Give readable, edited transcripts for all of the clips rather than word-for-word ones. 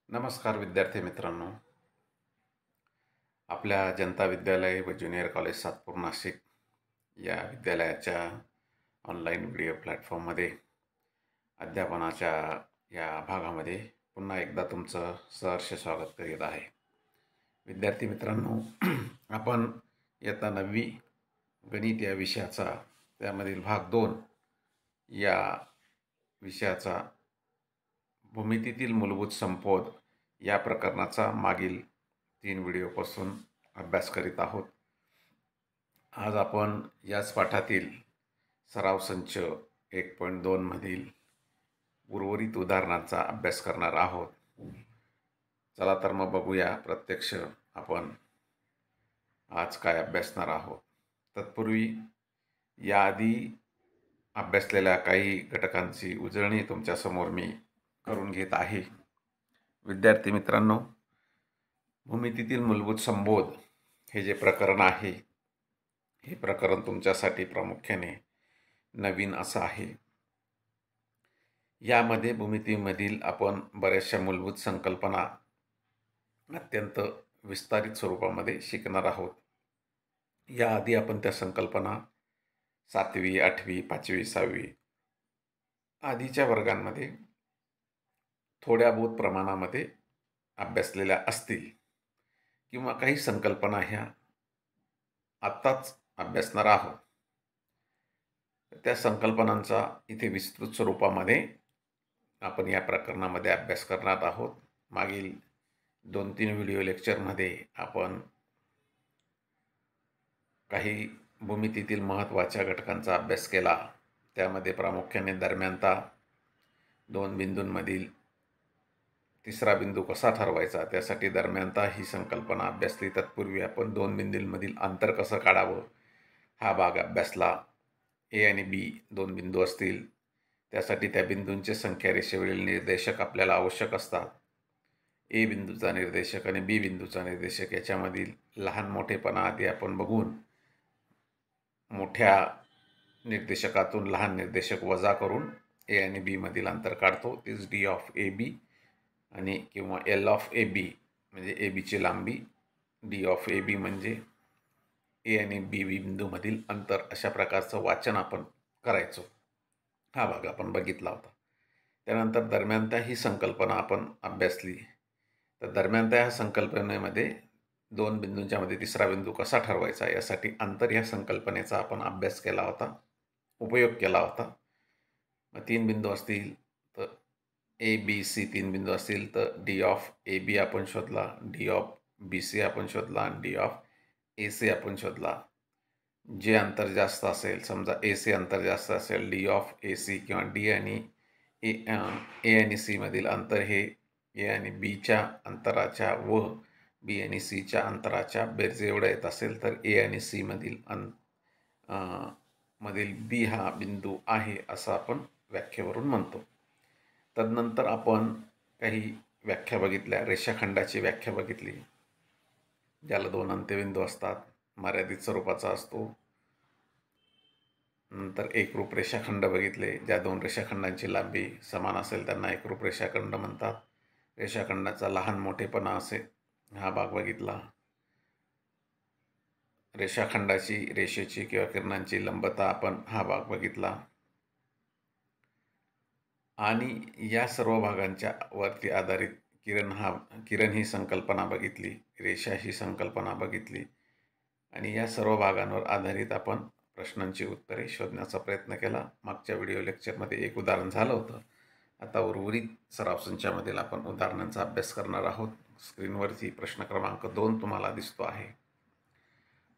नमस्कार विद्यार्थी मित्रांनो. आपल्या जनता विद्यालय व ज्युनियर कॉलेज सातपूर नाशिक या विद्यालयाच्या ऑनलाईन व्हिडिओ प्लॅटफॉर्ममध्ये अध्यापनाच्या या भागामध्ये पुन्हा एकदा तुमचं सहर्ष स्वागत करीत आहे. विद्यार्थी मित्रांनो, आपण इयत्ता 9वी गणित या विषयाचा त्यामधील भाग 2 या विषयाचा भूमितीतील मूलभूत संपोध या प्रकरणाचा मागील 3 व्हिडिओपासून अभ्यास करीत आहोत. आज आपण याच पाठातील सराव संच 1.2 मधील उर्वरित उदाहरणांचा अभ्यास करणार आहोत. चला तर मग बघूया प्रत्यक्ष आपण आज काय अभ्यासणार आहोत. तत्पूर्वी याआधी अभ्यासलेल्या काही घटकांची उजळणी तुमच्यासमोर मी करून घेत आहे. विद्यार्थी मित्रांनो, भूमितीतील मूलभूत संबोध हे जे प्रकरण आहे, हे प्रकरण तुमच्यासाठी प्रामुख्याने नवीन असं आहे. यामध्ये भूमितीमधील आपण बऱ्याचशा मूलभूत संकल्पना अत्यंत विस्तारित स्वरूपामध्ये शिकणार आहोत. याआधी आपण त्या संकल्पना 7वी, 8वी, 5वी, 6वी आधीच्या वर्गांमध्ये थोड्या बहुत प्रमाणामध्ये अभ्यासलेल्या असतील किंवा काही संकल्पना ह्या आत्ताच अभ्यासणार आहोत. त्या संकल्पनांचा इथे विस्तृत स्वरूपामध्ये आपण या प्रकरणामध्ये अभ्यास करणार आहोत. मागील 2-3 व्हिडिओ लेक्चरमध्ये आपण काही भूमितीतील महत्त्वाच्या घटकांचा अभ्यास केला. त्यामध्ये प्रामुख्याने दरम्यानता, 2 बिंदूंमधील तिसरा बिंदू कसा ठरवायचा, त्यासाठी दरम्यानता ही संकल्पना अभ्यासली. तत्पूर्वी आपण 2 बिंदूंमधील अंतर कसं काढावं हा भाग अभ्यासला. ए आणि बी 2 बिंदू असतील, त्यासाठी त्या बिंदूंचे संख्या रेषेवरील निर्देशक आपल्याला आवश्यक असतात. ए बिंदूचा निर्देशक आणि बी बिंदूचा निर्देशक याच्यामधील लहान मोठेपणा आधी आपण बघून मोठ्या निर्देशकातून लहान निर्देशक वजा करून ए आणि बी मधील अंतर काढतो. तीच डी ऑफ ए बी आणि किंवा एल ऑफ ए बी म्हणजे ए बीची लांबी, डी ऑफ ए बी म्हणजे ए आणि बी बिंदूमधील अंतर. अशा प्रकारचं वाचन आपण करायचो. हा भाग आपण बघितला होता. त्यानंतर दरम्यानता ही संकल्पना आपण अभ्यासली. तर दरम्यानता ह्या संकल्पनेमध्ये 2 बिंदूंच्या मध्ये तिसरा बिंदू कसा ठरवायचा यासाठी अंतर ह्या संकल्पनेचा आपण अभ्यास केला होता, उपयोग केला होता. मग 3 बिंदू असतील तर ए बी सी 3 बिंदू असतील तर डी ऑफ ए बी आपण शोधला, डी ऑफ बी सी आपण शोधला आणि डी ऑफ ए सी आपण शोधला. जे अंतर जास्त असेल, समजा ए सी अंतर जास्त असेल, डी ऑफ ए सी किंवा डी आणि ए आणि सी मधील अंतर हे ए आणि बीच्या अंतराच्या व बी आणि सीच्या अंतराच्या बेरजे एवढं येत असेल तर ए आणि सी मधील बी हा बिंदू आहे असं आपण व्याख्येवरून म्हणतो. तदनंतर आपण काही व्याख्या बघितल्या. रेषाखंडाची व्याख्या बघितली, ज्याला 2 अंत्यबिंदू असतात, मर्यादित स्वरूपाचा असतो. नंतर एकरूप रेषाखंड बघितले, ज्या 2 रेषाखंडांची लांबी समान असेल त्यांना एकरूप रेषाखंड म्हणतात. रेषाखंडाचा लहान मोठेपणा असेल हा भाग बघितला. रेषाखंडाची, रेषेची किंवा किरणांची लंबता आपण हा भाग बघितला. आणि या सर्व भागांच्या वरती आधारित किरण ही संकल्पना बघितली, रेषा ही संकल्पना बघितली आणि या सर्व भागांवर आधारित आपण प्रश्नांची उत्तरे शोधण्याचा प्रयत्न केला. मागच्या व्हिडिओ लेक्चरमध्ये एक उदाहरण झालं होतं. आता उर्वरित सराव संचामधील आपण उदाहरणांचा अभ्यास करणार आहोत. स्क्रीनवरती प्रश्न क्रमांक 2 तुम्हाला दिसतो आहे.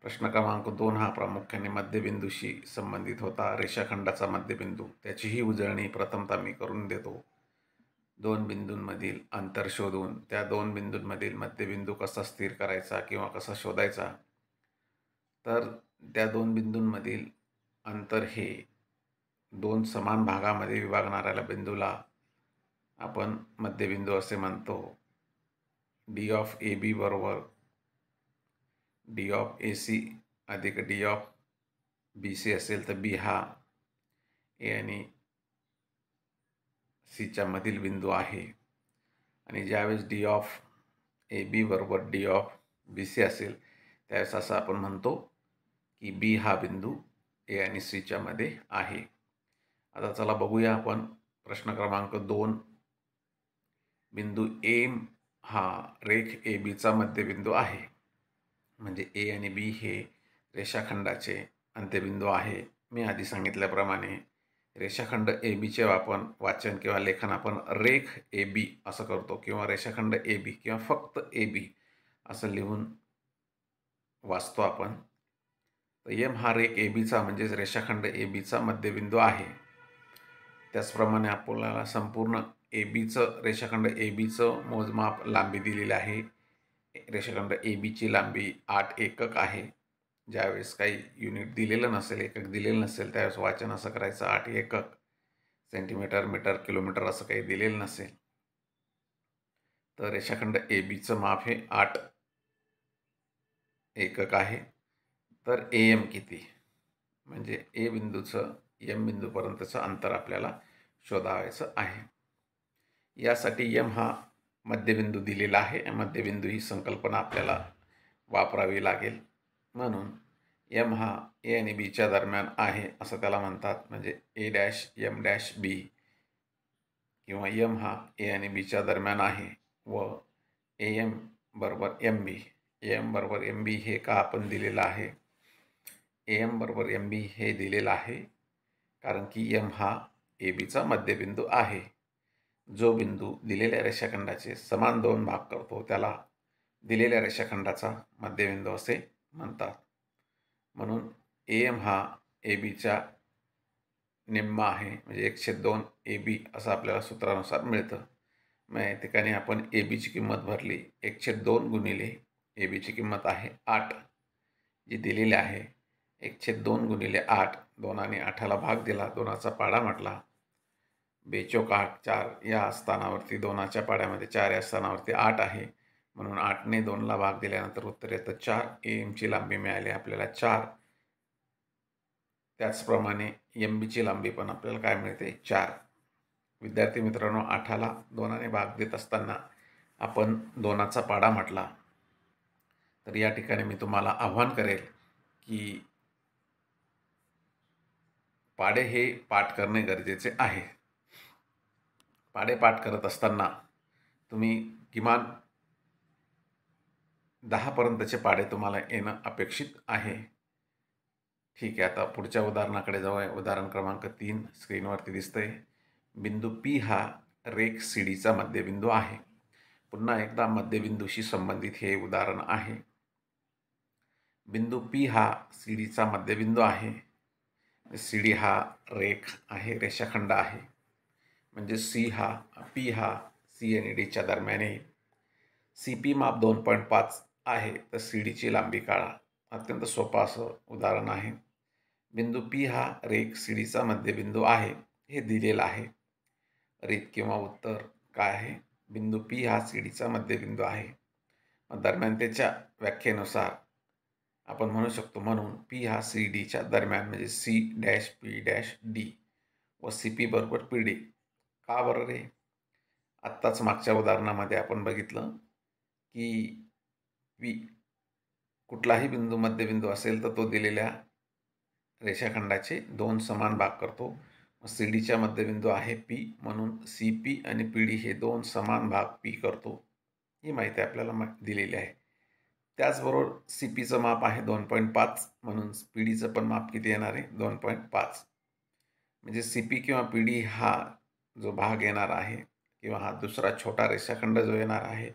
प्रश्न क्रमांक 2 हा प्रामुख्याने मध्यबिंदूशी संबंधित होता. रेषाखंडाचा मध्यबिंदू, त्याचीही उजळणी प्रथमतः मी करून देतो. 2 बिंदूंमधील अंतर शोधून त्या 2 बिंदूंमधील मध्यबिंदू कसा स्थिर करायचा किंवा कसा शोधायचा, तर त्या 2 बिंदूंमधील अंतर हे 2 समान भागामध्ये विभागणाऱ्या बिंदूला आपण मध्यबिंदू असे म्हणतो. डी ऑफ ए बी बरोबर डी ऑफ ए सी अधिक डी ऑफ बी सी असेल तर बी हा ए आणि सीच्या मधील बिंदू आहे. आणि ज्यावेळेस डी ऑफ ए बी बरोबर डी ऑफ बी सी असेल त्यावेळेस असं आपण म्हणतो की बी हा बिंदू ए आणि सीच्या मध्ये आहे. आता चला बघूया आपण प्रश्न क्रमांक 2. बिंदू एम हा रेख ए बीचा मध्यबिंदू आहे. म्हणजे ए आणि बी हे रेषाखंडाचे अंत्यबिंदू आहे. मी आधी सांगितल्याप्रमाणे रेषाखंड ए बीचे आपण वाचन किंवा लेखन आपण रेख ए बी असं करतो किंवा रेषाखंड ए बी किंवा फक्त ए बी असं लिहून वाचतो आपण. तर एम हा रेख ए बीचा म्हणजेच रेषाखंड ए बीचा मध्यबिंदू आहे. त्याचप्रमाणे आपल्याला संपूर्ण ए बीचं रेषाखंड ए बीचं मोजमाप लांबी दिलेली आहे. रेषाखंड ए बीची लांबी 8 एकक आहे. ज्यावेळेस काही युनिट दिलेलं नसेल, एकक दिलेलं नसेल, त्यावेळेस वाचन असं करायचं 8 एकक, सेंटीमीटर, मीटर, किलोमीटर असं काही दिलेलं नसेल. तर रेषाखंड ए बीचं माप हे 8 एकक आहे. तर ए एम किती, म्हणजे ए बिंदूचं एम बिंदूपर्यंतचं अंतर आपल्याला शोधावायचं आहे. यासाठी एम हा मध्यबिंदू दिलेला आहे. मध्यबिंदू ही संकल्पना आपल्याला वापरावी लागेल. म्हणून एम हा ए आणि बीच्या दरम्यान आहे असं त्याला म्हणतात. म्हणजे ए डॅश एम डॅश बी किंवा एम हा ए आणि बीच्या दरम्यान आहे व ए एम बरोबर एम बी. ए एम बरोबर एम बी हे का आपण दिलेलं आहे? ए एम बरोबर एम बी हे दिलेलं आहे कारण की एम हा ए बीचा मध्यबिंदू आहे. जो बिंदू दिलेल्या रेषाखंडाचे समान 2 भाग करतो त्याला दिलेल्या रेषाखंडाचा मध्यबिंदू असे म्हणतात. म्हणून ए एम हा ए बीच्या निम्मा आहे. म्हणजे 1/2 ए बी असं आपल्याला सूत्रानुसार मिळतं. मग या ठिकाणी आपण ए बीची किंमत भरली. 1/2 गुणिले ए बीची किंमत आहे 8 जी दिलेली आहे. 1/2 गुणिले 8, 2 आणि 8ला भाग दिला, 2चा पाडा म्हटला, 2 8 4 या स्थानावरती 2च्या पाड्यामध्ये 4 या स्थानावरती 8 आहे. म्हणून 8ने 2ला भाग दिल्यानंतर उत्तर येतं 4. ए एमची लांबी मिळाली आपल्याला 4. त्याचप्रमाणे एम बीची लांबी पण आपल्याला काय मिळते 4. विद्यार्थी मित्रांनो, 8ला 2ने भाग देत असताना आपण 2चा पाडा म्हटला. तर या ठिकाणी मी तुम्हाला आव्हान करेल की पाढे हे पाठ करणे गरजेचे आहे. पाढे पाठ करत असताना तुम्ही किमान 10 पर्यंतचे पाढे तुम्हाला येणं अपेक्षित आहे. ठीक आहे, आता पुढच्या उदाहरणाकडे जाऊया. उदाहरण क्रमांक 3 स्क्रीनवरती दिसतंय. बिंदू पी हा रेख सी डीचा मध्यबिंदू आहे. पुन्हा एकदा मध्यबिंदूशी संबंधित हे उदाहरण आहे. बिंदू पी हा सी डीचा मध्यबिंदू आहे. सी डी हा रेख आहे, रेषाखंड आहे. म्हणजे पी हा सी आणि डीच्या दरम्यान येईल. सी पी माप 2.5 आहे तर सी डीची लांबी काढा. अत्यंत सोपं असं उदाहरण आहे. बिंदू पी हा रेख सी डीचा मध्यबिंदू आहे हे दिलेलं आहे. रीत किंवा उत्तर काय आहे? बिंदू पी हा सी डीचा मध्यबिंदू आहे. दरम्यान त्याच्या व्याख्येनुसार आपण म्हणू शकतो. म्हणून पी हा सी डीच्या दरम्यान म्हणजे C dash P dash D व सी पी बरोबर पी डी. का बरं रे? आत्ताच मागच्या उदाहरणामध्ये आपण बघितलं की पी कुठलाही बिंदू मध्यबिंदू असेल तर तो दिलेल्या रेषाखंडाचे 2 समान भाग करतो. सी डीच्या मध्यबिंदू आहे पी, म्हणून सी पी आणि पी डी हे 2 समान भाग पी करतो. ही माहिती आपल्याला दिलेली आहे. त्याचबरोबर सी पीचं माप आहे 2.5, म्हणून पी डीचं पण माप किती येणार आहे 2.5. म्हणजे सी पी किंवा पी डी हा जो भाग येणार आहे किंवा हा दुसरा छोटा रेषाखंड जो येणार आहे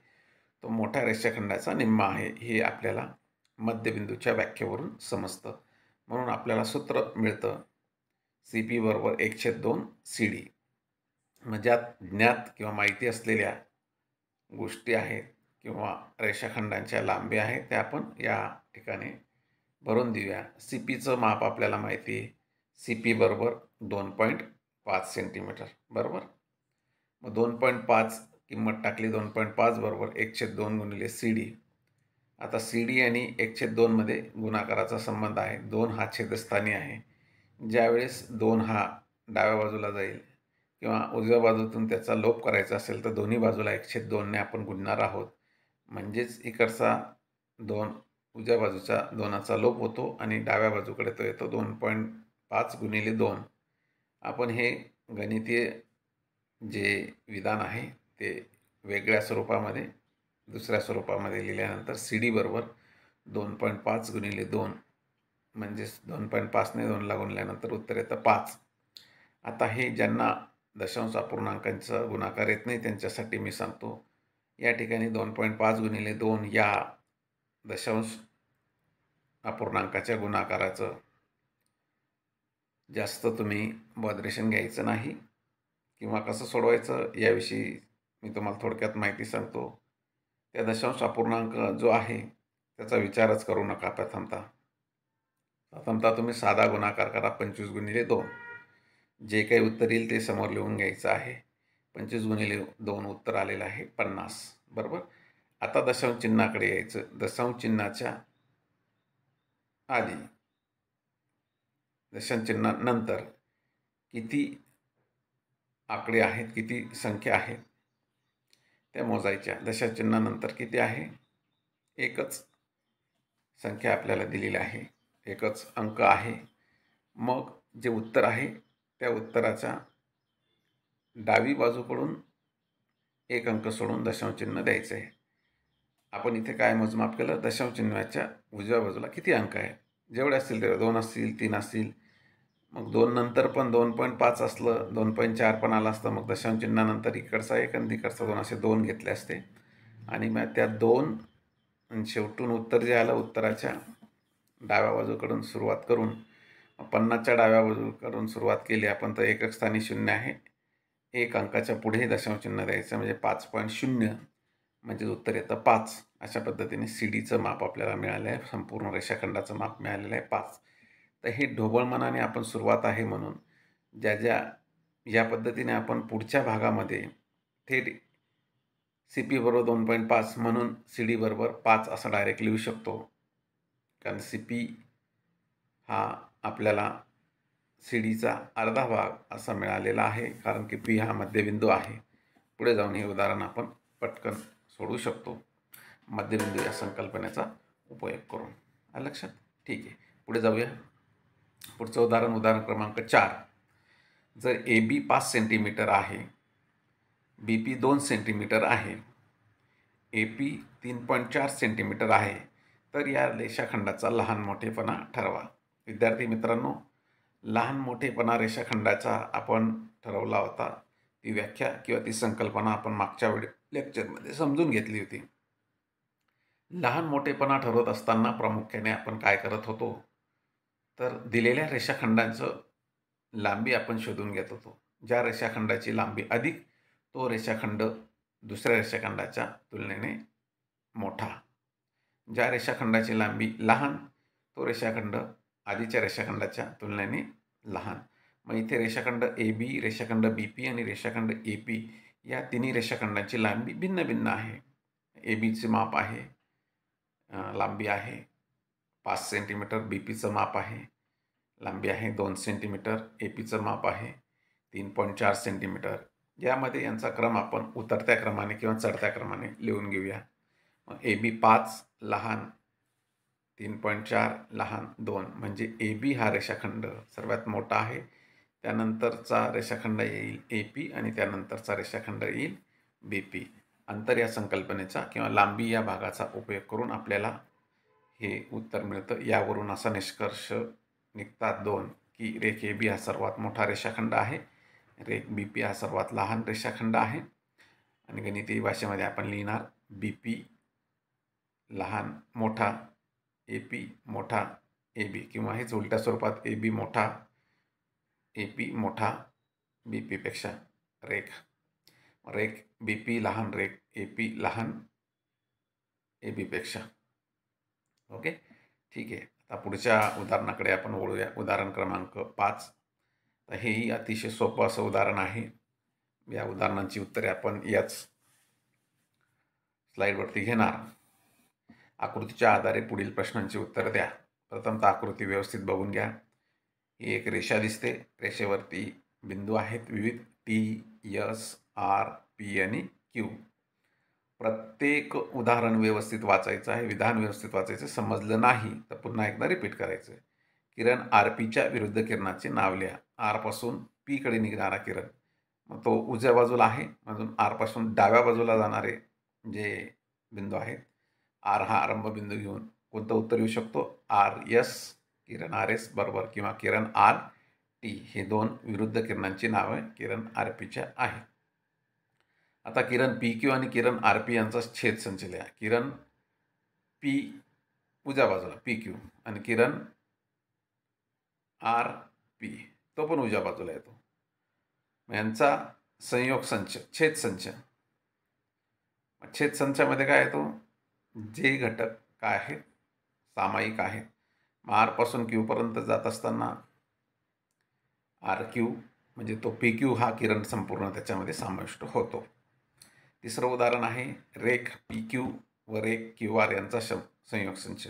तो मोठ्या रेषाखंडाचा निम्मा आहे हे आपल्याला मध्यबिंदूच्या व्याख्येवरून समजतं. म्हणून आपल्याला सूत्र मिळतं सी पी बरोबर 1/2 सी डी. म्हणजे ज्ञात किंवा माहिती असलेल्या गोष्टी आहेत किंवा रेषाखंडांच्या लांबी आहेत त्या आपण या ठिकाणी भरून देऊया. सी पीचं माप आपल्याला माहिती आहे. सी पी बरोबर 2.5 सेंटीमीटर, बरोबर. मग 2.5 किंमत टाकली. 2.5 बरोबर 1/2 गुणिले सी डी. आता सी डी आणि 1/2 मध्ये गुणाकाराचा संबंध आहे. 2 हा छेदस्थानी आहे. ज्यावेळेस 2 हा डाव्या बाजूला जाईल किंवा उजव्या बाजूतून त्याचा लोप करायचा असेल तर दोन्ही बाजूला 1/2ने आपण गुणणार आहोत. म्हणजेच इकडचा 2 उजव्या बाजूच्या 2चा लोप होतो आणि डाव्या बाजूकडे तो येतो 2.5 गुणिले 2. आपण हे गणितीय जे विधान आहे ते वेगळ्या स्वरूपामध्ये दुसऱ्या स्वरूपामध्ये लिहिल्यानंतर CD बरोबर 2.5 गुणिले 2 म्हणजेच 2.5ने 2ला गुणल्यानंतर उत्तर येतं 5. आता हे ज्यांना दशांश अपूर्णांकांचा गुणाकार येत नाही त्यांच्यासाठी मी सांगतो. या ठिकाणी 2.5 गुणिले 2 या दशांश अपूर्णांकाच्या गुणाकाराचं जास्त तुम्ही बॉदरेशन घ्यायचं नाही किंवा कसं सोडवायचं याविषयी मी तुम्हाला थोडक्यात माहिती सांगतो. त्या दशांश अपूर्णांक जो आहे त्याचा विचारच करू नका. प्रथमतः तुम्ही साधा गुणाकार करा 25 गुणिले 2. जे काही उत्तर येईल ते समोर लिहून घ्यायचं आहे. 25 गुणिले 2 उत्तर आलेलं आहे 50. बरोबर. आता दशांश चिन्हाकडे यायचं. दशांश चिन्हाच्या आधी दशांश चिन्हानंतर किती आकडे आहेत, किती संख्या आहेत त्या मोजायच्या. दशांश चिन्हानंतर किती आहे? एकच संख्या आपल्याला दिलेली आहे, एकच अंक आहे. मग जे उत्तर आहे त्या उत्तराच्या डावी बाजूकडून एक अंक सोडून दशांश चिन्ह द्यायचं आहे. आपण इथे काय मोजमाप केलं? दशांश चिन्हाच्या उजव्या बाजूला किती अंक आहे, जेवढे असतील तेवढे, 2 असतील, 3 असतील, मग 2 नंतर पण 2.5 असलं, 2.4 पण आलं असतं, मग दशांश चिन्हानंतर इकडचा 1 आणि तिकडचा 2 असे 2 घेतले असते. आणि मग त्या 2 आणि शेवटून उत्तर जे आलं उत्तराच्या डाव्या बाजूकडून सुरुवात करून 50च्या डाव्या बाजूकडून सुरुवात केली आपण तर एकक स्थानी 0 आहे. एक अंकाच्या पुढे दशांश चिन्ह द्यायचं म्हणजे 5.0 म्हणजे उत्तर येतं 5. अशा पद्धतीने CDचं माप आपल्याला मिळालं आहे. संपूर्ण रेषाखंडाचं माप मिळालेलं आहे 5. तर हे ढोबळमनाने आपण सुरुवात आहे म्हणून या पद्धतीने आपण पुढच्या भागामध्ये थेट CP बरोबर 2.5 म्हणून CD बरोबर 5 असं डायरेक्ट लिहू शकतो. कारण CP हा आपल्याला CDचा अर्धा भाग असा मिळालेला आहे, कारण की P हा मध्यबिंदू आहे. पुढे जाऊन हे उदाहरण आपण पटकन सोडवू शकतो मध्यबिंदू या संकल्पनेचा उपयोग करून. आलं लक्षात? ठीक आहे, पुढे जाऊया. पुढचं उदाहरण क्रमांक 4. जर AB 5 सेंटीमीटर आहे, BP 2 सेंटीमीटर आहे, AP 3.4 सेंटीमीटर आहे, तर या रेषाखंडाचा लहान मोठेपणा ठरवा. विद्यार्थी मित्रांनो, लहान मोठेपणा रेषाखंडाचा आपण ठरवला होता. ती व्याख्या किंवा ती संकल्पना आपण मागच्या लेक्चरमध्ये समजून घेतली होती. लहान मोठेपणा ठरवत असताना प्रामुख्याने आपण काय करत होतो, तर दिलेल्या रेषाखंडांचं लांबी आपण शोधून घेत होतो. ज्या रेषाखंडाची लांबी अधिक तो रेषाखंड दुसऱ्या रेषाखंडाच्या तुलनेने मोठा. ज्या रेषाखंडाची लांबी लहान तो रेषाखंड आधीच्या रेषाखंडाच्या तुलनेने लहान. मग इथे रेषाखंड AB, रेषाखंड BP आणि रेषाखंड AP या तिन्ही रेषाखंडांची लांबी भिन्न भिन्न आहे. ABचे माप आहे, लांबी आहे 5 सेंटीमीटर, BPचं माप आहे, लांबी आहे 2 सेंटीमीटर, APचं माप आहे 3.4 सेंटीमीटर. यामध्ये यांचा क्रम आपण उतरत्या क्रमाने किंवा चढत्या क्रमाने लिहून घेऊया. मग AB 5 लहान 3.4 लहान 2 म्हणजे AB हा रेषाखंड सर्वात मोठा आहे. त्यानंतरचा रेषाखंड येईल AP आणि त्यानंतरचा रेषाखंड येईल BP. अंतर या संकल्पनेचा किंवा लांबी या भागाचा उपयोग करून आपल्याला हे उत्तर मिळतं. यावरून असा निष्कर्ष निघतात 2 की रेख AB हा सर्वात मोठा रेषाखंड आहे, रेख BP हा सर्वात लहान रेषाखंड आहे. आणि गणिती भाषेमध्ये आपण लिहिणार BP लहान मोठा, AP मोठा AB, किंवा हेच उलट्या स्वरूपात AB मोठा, AP मोठा BP पेक्षा. रेख BP लहान, रेख AP लहान AB पेक्षा. ओके, ठीक आहे. आता पुढच्या उदाहरणाकडे आपण वळूया. उदाहरण क्रमांक 5. तर हेही अतिशय सोपं असं उदाहरण आहे. या उदाहरणांची उत्तरे आपण याच स्लाईडवरती घेणार. आकृतीच्या आधारे पुढील प्रश्नांची उत्तर द्या. प्रथमतः आकृती व्यवस्थित बघून घ्या. ही एक रेषा दिसते, रेषेवरती बिंदू आहेत विविध, टी, एस, आर, पी आणि क्यू. प्रत्येक उदाहरण व्यवस्थित वाचायचं आहे, विधान व्यवस्थित वाचायचं. समजलं नाही तर पुन्हा एकदा रिपीट करायचं. किरण आर पीच्या विरुद्ध किरणाचे नाव लिहा. आर पासून पी कडे निघणारा किरण, मग तो उजव्या बाजूला आहे, म्हणून आर पासून डाव्या बाजूला जाणारे जे बिंदू आहेत, आर हा आरंभ बिंदू घेऊन कोणतं उत्तर येऊ शकतो? आर एस, किरण आर एस बरोबर, किंवा किरण आर टी. हे दोन विरुद्ध किरणांची नावे किरण आर पीच्या आहेत. आता किरण पी क्यू आणि किरण आर पी यांचा छेद संच लिहा. किरण पी उजव्या बाजूला पी क्यू आणि किरण आर पी तो पण उजव्या बाजूला येतो. यांचा संयोग संच, छेद संच. छेद संचामध्ये काय येतो? जे घटक काय आहेत? सामायिक आहेत. आर पासून क्यू पर्यंत जात असताना आर क्यू म्हणजे तो पी क्यू हा किरण संपूर्ण त्याच्यामध्ये समाविष्ट होतो. तिसरं उदाहरण आहे रेख पी क्यू व रेख क्यू आर यांचा संयोग संच.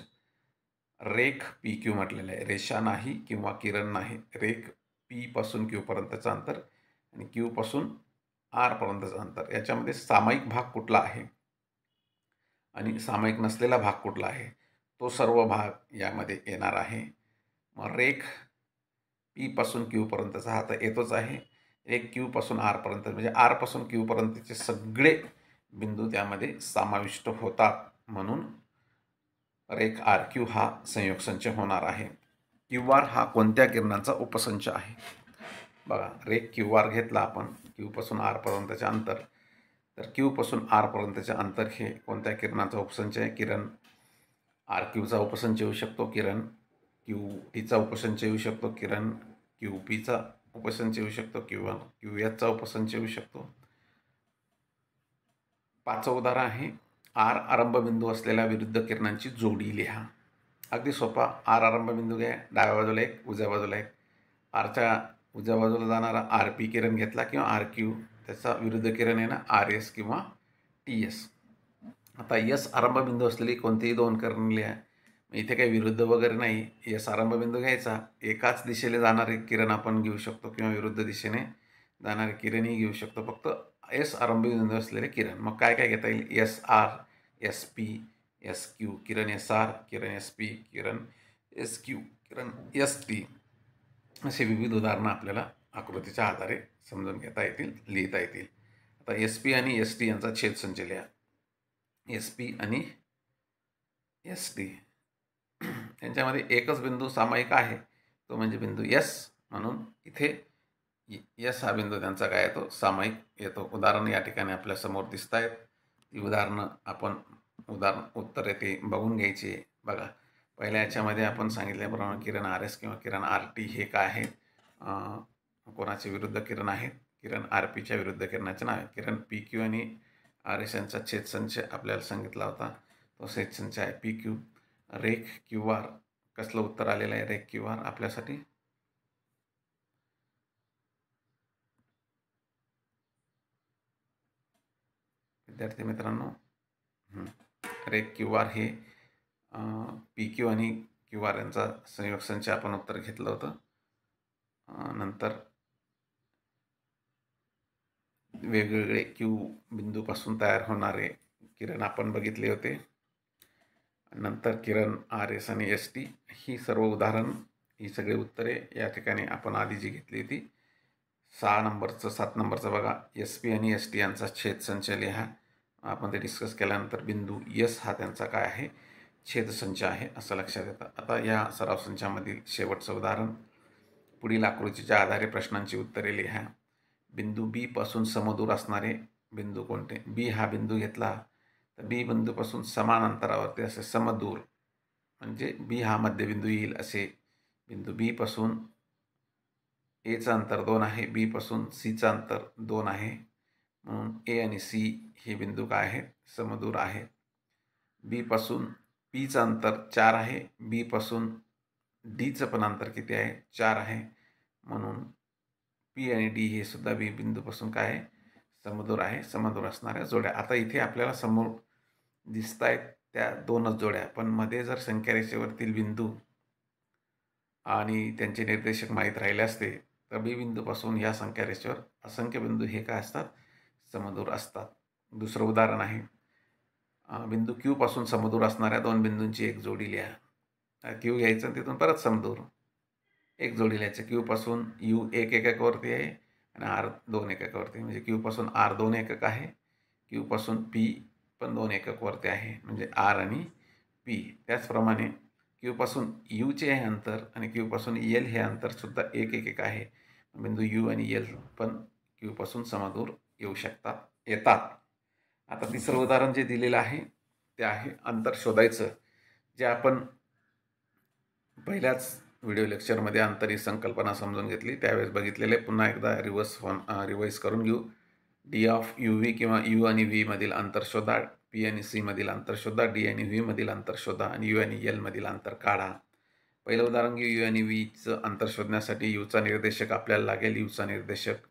रेख पी क्यू म्हटलेलं आहे, रेषा नाही किंवा किरण नाही. रेख पी पासून क्यू पर्यंतचं अंतर आणि क्यू पासून आर पर्यंतचं अंतर, याच्यामध्ये सामायिक भाग कुठला आहे आणि सामायिक नसलेला भाग कुठला आहे, तो सर्व भाग यामध्ये येणार आहे. मग रेख पी पासून क्यू पर्यंतचा हा तर येतोच आहे. एक क्यू पासून आर पर्यंत म्हणजे आर पासून क्यू पर्यंतचे सगळे बिंदू त्यामध्ये समाविष्ट होतात, म्हणून रेख आर क्यू हा संयोग संच होणार आहे. क्यू आर हा कोणत्या किरणांचा उपसंच आहे? बघा, रेख क्यू आर घेतला आपण, क्यू पासून आर पर्यंतचे अंतर, तर क्यू पासून आर पर्यंतचे अंतर हे कोणत्या किरणाचा उपसंच आहे? किरण आर क्यूचा उपसंच येऊ शकतो, किरण क्यू टीचा उपसंच येऊ शकतो, किरण क्यू पीचा उपसंच येऊ शकतो, किंवा क्यू एचचा उपसंच येऊ शकतो. पाचवं उदाहरण आहे आर आरंभबिंदू असलेल्या विरुद्ध किरणांची जोडी लिहा. अगदी सोपा. आर आरंभबिंदू घ्या, डाव्या बाजूला एक, उजव्या बाजूला एक. आरच्या उजव्या बाजूला जाणारा आर पी किरण घेतला किंवा आर क्यू, त्याचा विरुद्ध किरण आहे ना आर एस किंवा टी एस. आता एस आरंभबिंदू असलेली कोणतीही दोन किरण लिहा. इथे काही विरुद्ध वगैरे नाही. एस आरंभबिंदू घ्यायचा, एकाच दिशेने जाणारे किरण आपण घेऊ शकतो किंवा विरुद्ध दिशेने जाणारे किरणही घेऊ शकतो. फक्त एस आरंभबिंदू असलेले किरण. मग काय काय घेता येईल? S R, S P, S Q, किरण एस आर, किरण एस पी, किरण एस क्यू, किरण एस टी. असे विविध उदाहरणं आपल्याला आकृतीच्या आधारे समजून घेता येतील, लिहिता येतील. आता एस पी आणि एस टी यांचा छेद संच लिहा. एस पी आणि एस टी यांच्यामध्ये एकच बिंदू सामायिक आहे, तो म्हणजे बिंदू एस, म्हणून इथे एस हा बिंदू त्यांचा काय येतो? सामायिक येतो. उदाहरण या ठिकाणी आपल्या समोर दिसत आहेत. ती उदाहरणं आपण उत्तरे ते बघून घ्यायची. बघा, पहिल्या याच्यामध्ये आपण सांगितल्याप्रमाणे किरण आर एस किंवा किरण आर टी हे काय आहे? कोणाचे विरुद्ध किरण आहेत? किरण आर पीच्या विरुद्ध किरणाचे नाव आहे. किरण पी क्यू आणि आर एस यांचा छेद संच आपल्याला सांगितला होता, तो छेद संच आहे पी क्यू. रेख क्यू आर, कसलं उत्तर आलेलं आहे रेख क्यू आर आपल्यासाठी? विद्यार्थी मित्रांनो, रेख क्यू आर हे पी क्यू आणि क्यू आर यांचा संयोग संच आपण उत्तर घेतलं होतं. नंतर वेगवेगळे क्यू बिंदूपासून तयार होणारे किरण आपण बघितले होते. नंतर किरण आर एस आणि एस टी ही सर्व उदाहरण, ही सगळी उत्तरे या ठिकाणी आपण आधी जी घेतली होती. 6 नंबरचं 7 नंबरचं बघा, एस पी आणि एस टी यांचा छेद संच लिहा. आपण ते डिस्कस केल्यानंतर बिंदू एस हा त्यांचा काय आहे? छेद संच आहे, असं लक्षात येतं. आता या सराव संचामधील शेवटचं उदाहरण, पुढील आकृतीच्या आधारे प्रश्नांची उत्तरे लिहा. बिंदू बी पासून समदूर असणारे बिंदू कोणते? बी हा बिंदू घेतला तर बी बिंदूपासून समान अंतरावरती असे समदूर, म्हणजे बी हा मध्यबिंदू येईल असे बिंदू. बी पासून एचं अंतर 2 आहे, बी पासून सीचं अंतर 2 आहे, म्हणून ए आणि सी हे बिंदू काय आहेत? समदूर आहेत. बी पासून पीचं अंतर 4 आहे, बी पासून डीचं पण अंतर किती आहे? 4 आहे, म्हणून पी आणि डी हे सुद्धा बी बिंदूपासून काय आहे? समदूर आहे. समदूर असणाऱ्या जोड्या. आता इथे आपल्याला समोर दिसत आहेत त्या 2च जोड्या, पण मध्ये जर संख्या रेषेवरील बिंदू आणि त्यांचे निर्देशक माहीत राहिले असते तर बी बिंदूपासून ह्या संख्या रेषेवर असंख्य बिंदू हे काय असतात, समदूर असतात. दुसरं उदाहरण आहे, बिंदू क्यू पासून समदूर असणाऱ्या दोन बिंदूंची एक जोडी लिहा. क्यू घ्यायचं आणि तिथून परत समदूर एक जोडी लिहायचं. क्यू पासून यू 1 एककावरती आहे आणि आर 2 एककावरती, म्हणजे क्यू पासून आर 2 एकक आहे, क्यू पासून पी पण 2 एककवरती आहे, म्हणजे आर आणि पी. त्याचप्रमाणे क्यू पासून यूचे हे अंतर आणि क्यू पासून एल हे अंतर सुद्धा 1 एकक आहे. बिंदू यू आणि एल पण क्यू पासून समदूर येतात. आता तिसरं उदाहरण जे दिलेलं आहे ते आहे अंतर शोधायचं, जे आपण पहिल्याच व्हिडिओ लेक्चरमध्ये अंतर ही संकल्पना समजून घेतली, त्यावेळेस बघितलेले. पुन्हा एकदा रिवाइज करून घेऊ. डी ऑफ यू व्ही किंवा यू आणि व्ही मधील अंतर शोधा, पी आणि सी मधील अंतर शोधा, डी आणि व्ही मधील अंतर शोधा आणि यू आणि एल मधील अंतर काढा. पहिलं उदाहरण घेऊ. यू आणि व्हीचं अंतर शोधण्यासाठी यूचा निर्देशक आपल्याला लागेल. यूचा निर्देशक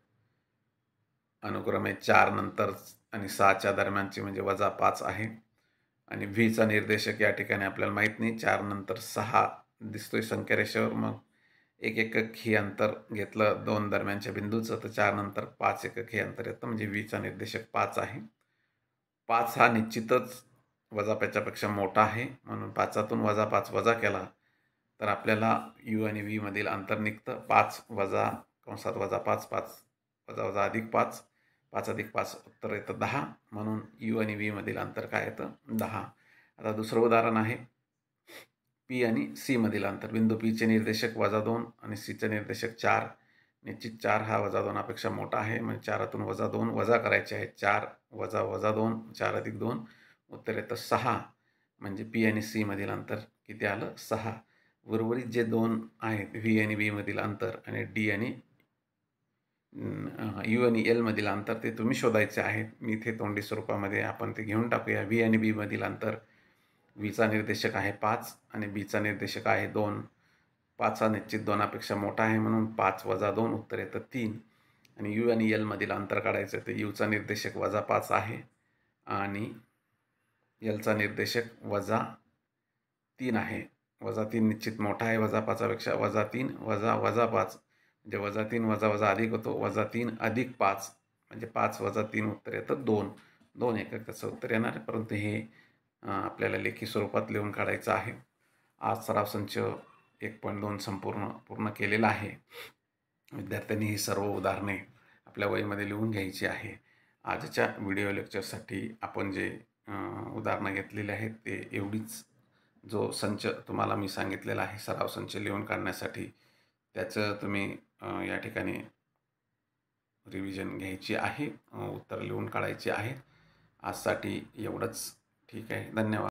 अनुक्रमे 4 नंतर आणि 6च्या दरम्यानचे, म्हणजे -5 आहे. आणि व्हीचा निर्देशक या ठिकाणी आपल्याला माहीत नाही, 4 नंतर 6 दिसतोय संख्या रेषेवर. मग 1 एकक हे अंतर घेतलं 2 दरम्यानच्या बिंदूचं, तर 4 नंतर 5 एकक हे अंतर येतं, म्हणजे व्हीचा निर्देशक 5 आहे. 5 हा निश्चितच वजापेक्षा मोठा आहे, म्हणून 5तून -5 वजा केला तर आपल्याला यू आणि व्ही मधील अंतर निघतं. 5 वजा कंसात -5, 5 वजा वजा अधिक 5, 5 अधिक 5 उत्तर येतं 10, म्हणून यू आणि व्ही मधील अंतर काय येतं, 10. आता दुसरं उदाहरण आहे पी आणि सी मधील अंतर. बिंदू पीचे निर्देशक -2 आणि सीचे निर्देशक 4. निश्चित 4 हा -2पेक्षा मोठा आहे, म्हणजे 4तून -2 वजा करायचे आहे. 4 वजा वजा 2, 4 अधिक 2 उत्तर येतं 6, म्हणजे पी आणि सी मधील अंतर किती आलं, 6. उर्वरित जे 2 आहेत व्ही आणि व्ही मधील अंतर आणि डी आणि यू आणि एल मधील अंतर, ते तुम्ही शोधायचे आहेत. मी इथे तोंडी स्वरूपामध्ये आपण ते घेऊन टाकूया. व्ही आणि बी मधील अंतर, व्हीचा निर्देशक आहे 5 आणि बीचा निर्देशक आहे 2. 5 हा निश्चित 2पेक्षा मोठा आहे, म्हणून 5 वजा 2 उत्तर येतं 3. आणि यू आणि एल मधील अंतर काढायचं, तर यूचा निर्देशक -5 आहे आणि एलचा निर्देशक -3 आहे. -3 निश्चित मोठा आहे -5पेक्षा. -3 वजा -5, म्हणजे -3 वजा वजा अधिक होतो, -3 अधिक 5, म्हणजे 5 वजा 3 उत्तर येतं 2. 2 एकक त्याचं उत्तर येणार आहे, परंतु हे आपल्याला लेखी स्वरूपात लिहून काढायचं आहे. आज सराव संच 1.2 पूर्ण केलेला आहे. विद्यार्थ्यांनी ही सर्व उदाहरणे आपल्या वहीमध्ये लिहून घ्यायची आहे. आजच्या व्हिडिओ लेक्चरसाठी आपण जे उदाहरणं घेतलेली आहेत ते एवढीच. जो संच तुम्हाला मी सांगितलेला आहे सराव संच लिहून काढण्यासाठी, त्याचं तुम्ही या ठिकाणी रिव्हिजन घ्यायची आहे, उत्तर लिहून काढायची आहे. आजसाठी एवढंच. ठीक आहे, धन्यवाद.